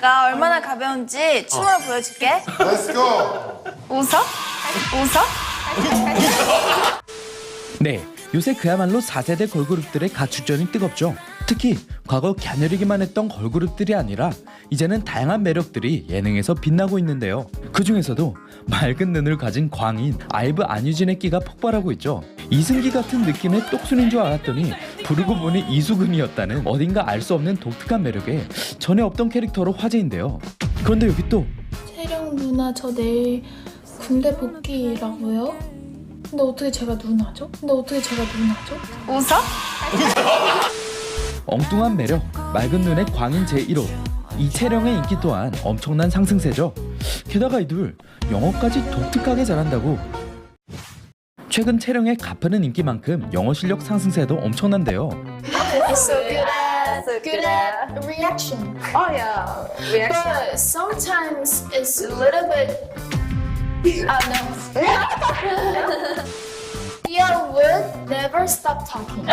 내가 얼마나 가벼운지 춤으로 보여줄게. Let's go. 웃어? 웃어? 네, 요새 그야말로 4세대 걸그룹들의 가출전이 뜨겁죠. 특히 과거 갸녀리기만 했던 걸그룹들이 아니라 이제는 다양한 매력들이 예능에서 빛나고 있는데요. 그 중에서도 맑은 눈을 가진 광인 아이브 안유진의 끼가 폭발하고 있죠. 이승기 같은 느낌의 똑순인 줄 알았더니 부르고 보니 이수근이었다는 어딘가 알 수 없는 독특한 매력에 전에 없던 캐릭터로 화제인데요. 그런데 여기 또 채령 누나 저 내일 군대 복귀라고요? 근데 어떻게 제가 누나죠? 웃어? 엉뚱한 매력, 맑은 눈의 광인 제1호 이채령의 인기 또한 엄청난 상승세죠. 게다가 이들 영어까지 독특하게 잘한다고. 최근 채령의 가파른 인기만큼 영어 실력 상승세도 엄청난데요. It's so good at reaction. Oh yeah. Reaction. But sometimes it's a little bit. No. You would never stop talking.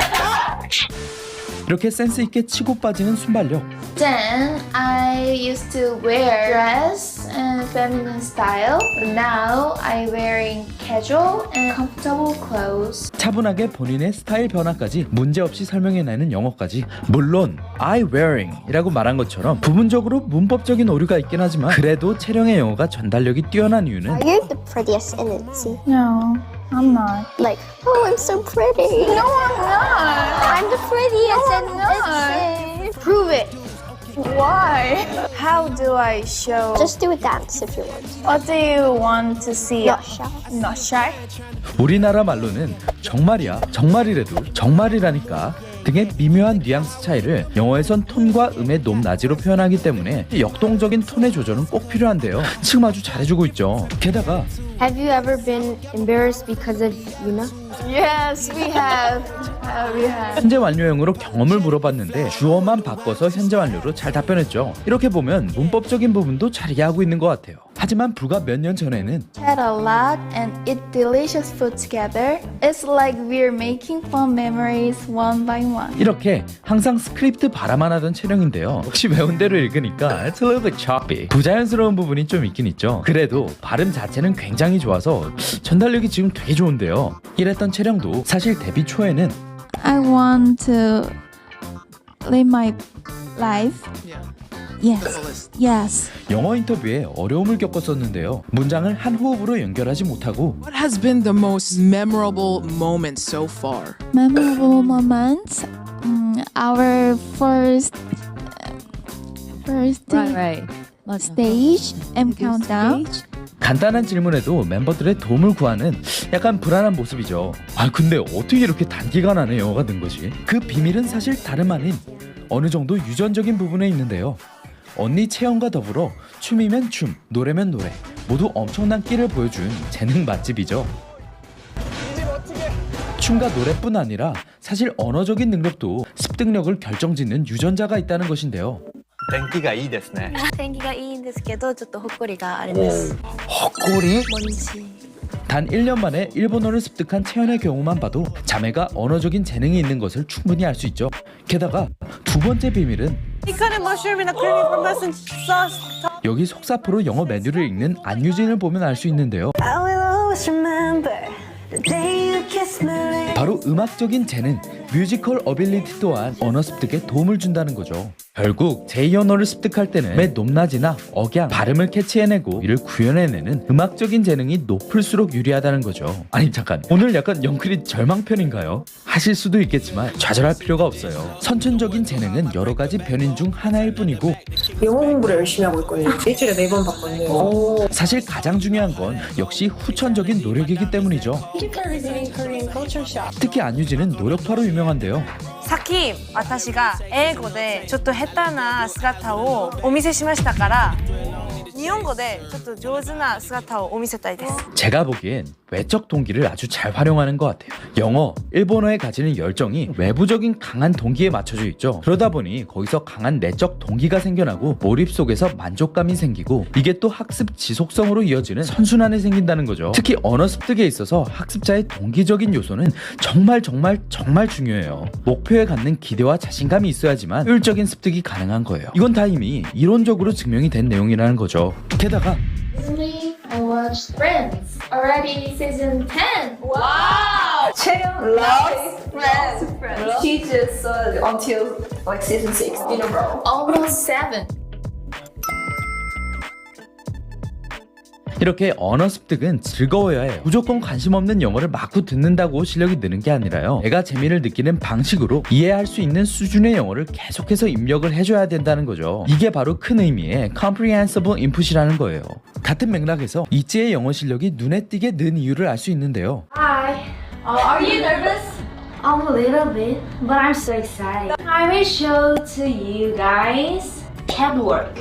이렇게 센스 있게 치고 빠지는 순발력. Then I used to wear dress and feminine style. But now I wearing casual and comfortable clothes. 차분하게 본인의 스타일 변화까지 문제없이 설명해내는 영어까지. 물론 I wearing 이라고 말한 것처럼 부분적으로 문법적인 오류가 있긴 하지만 그래도 채령의 영어가 전달력이 뛰어난 이유는 You're the prettiest in Itzy. No, I'm not. Like, oh, I'm so pretty. No, I'm not. I'm the prettiest No, in I'm not. Itzy. Prove it. Why? How do I show? Just do a dance if you want. What do you want to see? Not shy. Not shy? 우리나라 말로는 정말이야, 정말이래도 정말이라니까 등의 미묘한 뉘앙스 차이를 영어에선 톤과 음의 높낮이로 표현하기 때문에 역동적인 톤의 조절은 꼭 필요한데요. 지금 아주 잘해주고 있죠. 게다가 Have you ever been embarrassed because of Yuna? Yes, we have. We have. 현재 완료형으로 경험을 물어봤는데 주어만 바꿔서 현재 완료로 잘 답변했죠. 이렇게 보면 문법적인 부분도 잘 이해하고 있는 것 같아요. 하지만 불과 몇 년 전에는 Chat a lot and eat delicious food together. It's like we're making fun memories one by one. 이렇게 항상 스크립트 바라만 하던 채령인데요. 혹시 외운 대로 읽으니까 it's a little bit choppy. 부자연스러운 부분이 좀 있긴 있죠. 그래도 발음 자체는 굉장히 좋아서 전달력이 지금 되게 좋은데요. 이랬던 채령도 사실 데뷔 초에는 I want to live my life. Yes. Yes. 영어 인터뷰에 어려움을 겪었었는데요. 문장을 한 호흡으로 연결하지 못하고 What has been the most memorable moment so far? Memorable moments. Our first stage and countdown. 간단한 질문에도 멤버들의 도움을 구하는 약간 불안한 모습이죠. 아 근데 어떻게 이렇게 단기간 안에 영어가 는 거지? 그 비밀은 사실 다름 아닌 어느 정도 유전적인 부분에 있는데요. 언니 채영과 더불어 춤이면 춤, 노래면 노래 모두 엄청난 끼를 보여준 재능 맛집이죠. 춤과 노래뿐 아니라 사실 언어적인 능력도 습득력을 결정짓는 유전자가 있다는 것인데요. 天気がいいですね。天気がいいんですけど、ちょっとほっこりがあります。 헛골이? 먼지. 단 1년 만에 일본어를 습득한 채연의 경우만 봐도 자매가 언어적인 재능이 있는 것을 충분히 알 수 있죠. 게다가 두 번째 비밀은 여기 속사포로 영어 메뉴를 읽는 안유진을 보면 알 수 있는데요. 바로 음악적인 재능, 뮤지컬 어빌리티 또한 언어 습득에 도움을 준다는 거죠. 결국 제2 언어를 습득할 때는 매 높낮이나 억양, 발음을 캐치해내고 이를 구현해내는 음악적인 재능이 높을수록 유리하다는 거죠. 아니 잠깐, 오늘 약간 영클이 절망편인가요? 하실 수도 있겠지만 좌절할 필요가 없어요. 선천적인 재능은 여러 가지 변인 중 하나일 뿐이고 영어 공부를 열심히 하고 있거든요. 일주일에 4번 받거든요. 사실 가장 중요한 건 역시 후천적인 노력이기 때문이죠. 특히 안유진은 노력파로 유명한데요. さっき私が英語でちょっと下手な姿をお見せしましたから日本語でちょっと上手な姿をお見せたいです。 제가 보기엔 외적 동기를 아주 잘 활용하는 것 같아요. 영어, 일본어에 가지는 열정이 외부적인 강한 동기에 맞춰져 있죠. 그러다 보니 거기서 강한 내적 동기가 생겨나고 몰입 속에서 만족감이 생기고 이게 또 학습 지속성으로 이어지는 선순환이 생긴다는 거죠. 특히 언어 습득에 있어서 학습자의 동기적인 요소는 정말 중요해요. 목표에 갖는 기대와 자신감이 있어야지만 효율적인 습득이 가능한 거예요. 이건 다 이미 이론적으로 증명이 된 내용이라는 거죠. 게다가 Recently, I watched Friends. Already season 10. Wow! Cheryl loves Friends. She just saw it until like season 6 in a row. Almost 7. 이렇게 언어 습득은 즐거워야 해요. 무조건 관심 없는 영어를 마구 듣는다고 실력이 느는 게 아니라요. 내가 재미를 느끼는 방식으로 이해할 수 있는 수준의 영어를 계속해서 입력을 해줘야 된다는 거죠. 이게 바로 큰 의미의 comprehensible input이라는 거예요. 같은 맥락에서 이지의 영어 실력이 눈에 띄게 는 이유를 알 수 있는데요. Hi. Are you nervous? I'm a little bit, but I'm so excited. I will show to you guys catwalk.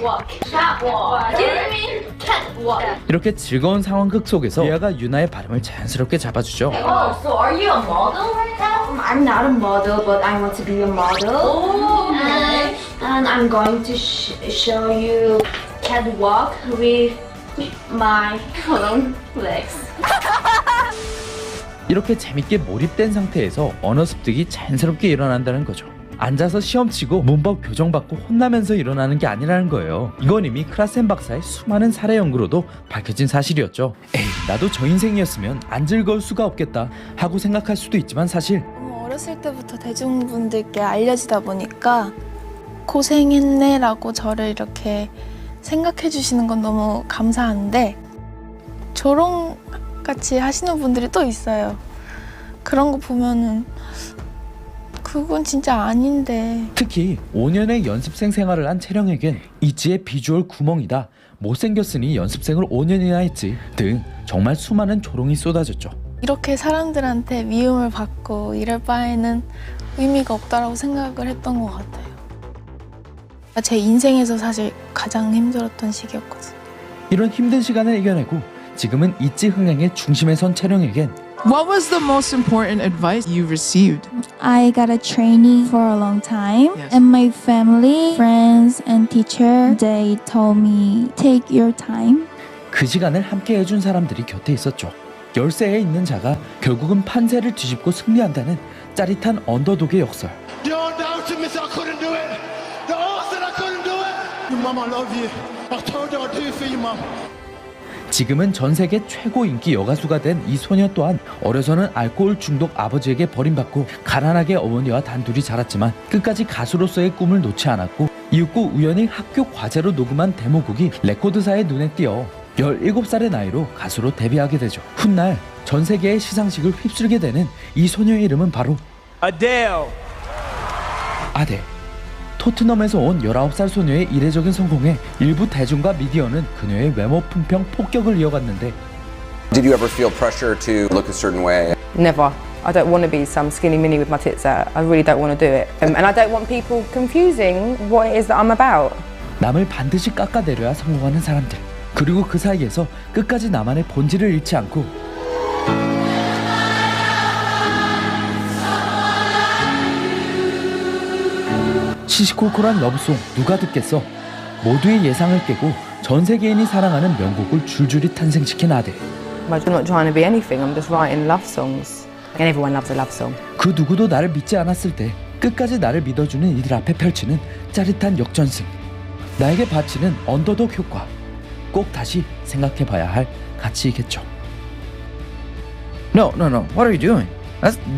Catwalk. Kidding me? Catwalk. 이렇게 즐거운 상황극 속에서 리아가 유나의 발음을 자연스럽게 잡아주죠. Oh, so are you a model right now? I'm not a model, but I want to be a model. Oh, okay. And I'm going to show you catwalk with my legs. 이렇게 재밌게 몰입된 상태에서 언어 습득이 자연스럽게 일어난다는 거죠. 앉아서 시험 치고 문법 교정받고 혼나면서 일어나는 게 아니라는 거예요. 이건 이미 크라센 박사의 수많은 사례 연구로도 밝혀진 사실이었죠. 에이, 나도 저 인생이었으면 안 즐거울 수가 없겠다 하고 생각할 수도 있지만 사실 너무 어렸을 때부터 대중분들께 알려지다 보니까 고생했네라고 저를 이렇게 생각해 주시는 건 너무 감사한데 조롱같이 하시는 분들이 또 있어요. 그런 거 보면은 그건 진짜 아닌데. 특히 5년의 연습생 생활을 한 채령에겐 이지의 비주얼 구멍이다, 못생겼으니 연습생을 5년이나 했지 등 정말 수많은 조롱이 쏟아졌죠. 이렇게 사람들한테 미움을 받고 이럴 바에는 의미가 없다라고 생각을 했던 것 같아요. 제 인생에서 사실 가장 힘들었던 시기였거든요. 이런 힘든 시간을 이겨내고 지금은 이지 흥행의 중심에 선 채령에겐 What was the most important advice you received? I got a trainee for a long time, Yes. and my family, friends, and teacher, they told me, take your time. 그 시간을 함께 해준 사람들이 곁에 있었죠. 열세에 있는 자가 결국은 판세를 뒤집고 승리한다는 짜릿한 언더독의 역설. Don't doubt me, I couldn't do it. The horse said I couldn't do it. Your mama love you. I told you I'd do it for you, mom. 지금은 전 세계 최고 인기 여가수가 된 이 소녀 또한 어려서는 알코올 중독 아버지에게 버림받고 가난하게 어머니와 단둘이 자랐지만 끝까지 가수로서의 꿈을 놓지 않았고 이윽고 우연히 학교 과제로 녹음한 데모곡이 레코드사의 눈에 띄어 17살의 나이로 가수로 데뷔하게 되죠. 훗날 전 세계의 시상식을 휩쓸게 되는 이 소녀의 이름은 바로 Adele. 아델. 토트넘에서 온 19살 소녀의 이례적인 성공에 일부 대중과 미디어는 그녀의 외모 품평 폭격을 이어갔는데 Did you ever feel pressure to look a certain way? Never. I don't want to be some skinny mini with my tits out. I really don't want to do it. And I don't want people confusing what it is that I'm about. 남을 반드시 깎아내려야 성공하는 사람들. 그리고 그 사이에서 끝까지 나만의 본질을 잃지 않고 시시콜콜한 러브송 누가 듣겠어? 모두의 예상을 깨고 전 세계인이 사랑하는 명곡을 줄줄이 탄생시킨 아델. I'm not trying to be anything. I'm just writing love songs. And everyone loves a love song. 그 누구도 나를 믿지 않았을 때 끝까지 나를 믿어주는 이들 앞에 펼치는 짜릿한 역전승. 나에게 바치는 언더독 효과. 꼭 다시 생각해봐야 할 가치이겠죠. No. What are you doing?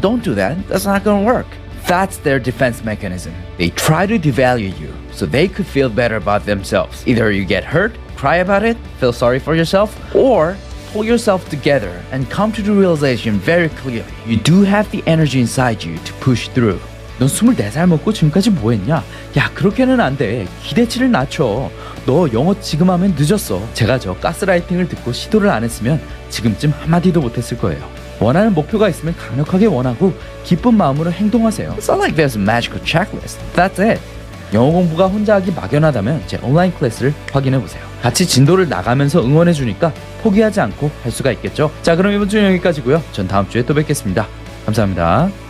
Don't do that. That's not gonna work. That's their defense mechanism. They try to devalue you so they could feel better about themselves. Either you get hurt, cry about it, feel sorry for yourself, or pull yourself together and come to the realization very clearly. You do have the energy inside you to push through. 넌 24살 먹고 지금까지 뭐 했냐? 야, 그렇게는 안 돼. 기대치를 낮춰. 너 영어 지금 하면 늦었어. 제가 저 가스라이팅을 듣고 시도를 안 했으면 지금쯤 한마디도 못했을 거예요. 원하는 목표가 있으면 강력하게 원하고 기쁜 마음으로 행동하세요. It's not like there's a magical checklist. That's it. 영어 공부가 혼자 하기 막연하다면 제 온라인 클래스를 확인해보세요. 같이 진도를 나가면서 응원해주니까 포기하지 않고 할 수가 있겠죠. 자, 그럼 이번 주는 여기까지고요. 전 다음 주에 또 뵙겠습니다. 감사합니다.